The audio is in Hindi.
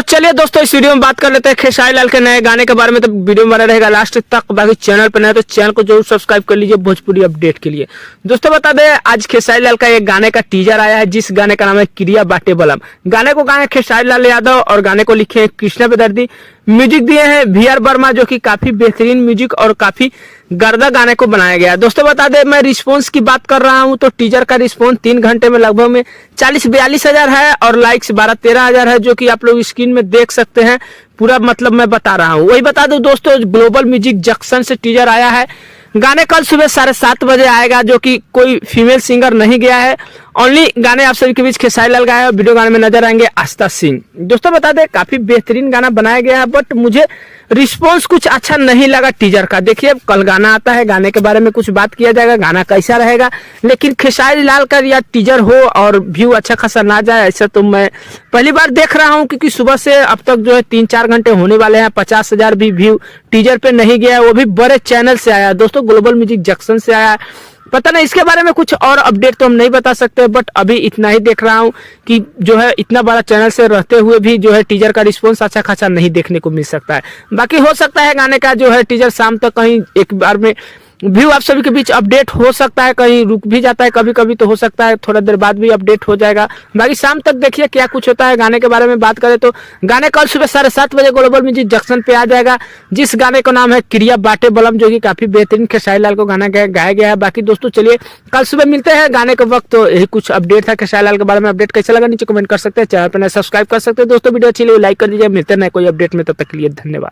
तो चलिए दोस्तों इस वीडियो में बात कर लेते हैं खेसारी लाल के नए गाने के बारे में। तो वीडियो में बना रहेगा लास्ट तक। बाकी चैनल पर नया तो चैनल को जरूर सब्सक्राइब कर लीजिए भोजपुरी अपडेट के लिए। दोस्तों बता दें आज खेसारी लाल का एक गाने का टीजर आया है, जिस गाने का नाम है क्रिया बाटे बलम। गाने को गाए खेसारी लाल यादव और गाने को लिखे हैं कृष्णा बेदर्दी। म्यूजिक दिए हैं VR वर्मा, जो कि काफी बेहतरीन म्यूजिक और काफी गर्दा गाने को बनाया गया। दोस्तों बता दें मैं रिस्पांस की बात कर रहा हूं तो टीजर का रिस्पांस 3 घंटे में लगभग में 40-42 हजार है और लाइक्स 12-13 हजार है, जो कि आप लोग स्क्रीन में देख सकते हैं। पूरा मतलब मैं बता रहा हूं। वही बता दूं दोस्तों ग्लोबल म्यूजिक जंक्शन से टीजर आया है। गाने कल सुबह 7:30 बजे आएगा, जो कि कोई फीमेल सिंगर नहीं गया है। ओनली गाने आप सभी के बीच खेसारी लाल गाया है। वीडियो गाने में नजर आएंगे आस्था सिंह। दोस्तों बता दें काफी बेहतरीन गाना बनाया गया है, बट मुझे रिस्पांस कुछ अच्छा नहीं लगा टीजर का। देखिए कल गाना आता है, गाने के बारे में कुछ बात किया जाएगा, गाना कैसा रहेगा। लेकिन खेसारी लाल का या टीजर हो और व्यू अच्छा खासा ना जाए, ऐसा तो मैं पहली बार देख रहा हूं। क्योंकि सुबह से अब तक जो है 3-4 घंटे होने वाले हैं, 50 हजार भी व्यू टीजर पे नहीं गया, वो भी बड़े चैनल से आया। दोस्तों ग्लोबल म्यूजिक जंक्शन से आया। पता नहीं इसके बारे में कुछ और अपडेट तो हम नहीं बता सकते, बट अभी इतना ही देख रहा हूं कि जो है इतना बड़ा चैनल से रहते हुए भी जो है टीजर का रिस्पांस अच्छा खासा नहीं देखने को मिल सकता है। बाकी हो सकता है गाने का जो है टीजर शाम तक कहीं एक बार में व्यू आप सभी के बीच अपडेट हो सकता है, कहीं रुक भी जाता है कभी कभी, तो हो सकता है थोड़ा देर बाद भी अपडेट हो जाएगा। बाकी शाम तक देखिए क्या कुछ होता है। गाने के बारे में बात करें तो गाने कल सुबह 7:30 बजे ग्लोबल म्यूजिक जंक्शन पे आ जाएगा, जिस गाने का नाम है क्रिया बाटे बलम, जो कि काफी बेहतरीन खेसारी लाल को गाना गाया गया है। बाकी दोस्तों चलिए कल सुबह मिलते हैं गाने के वक्त। तो यही कुछ अपडेट था खेसारी लाल के बारे में। अपडेट कैसा लगा नीचे कमेंट कर सकते हैं, चैनल पर सब्सक्राइब कर सकते हैं। दोस्तों वीडियो अच्छी लगी लाइक कर दीजिए। मिलते हैं कोई अपडेट में, तब तक के लिए धन्यवाद।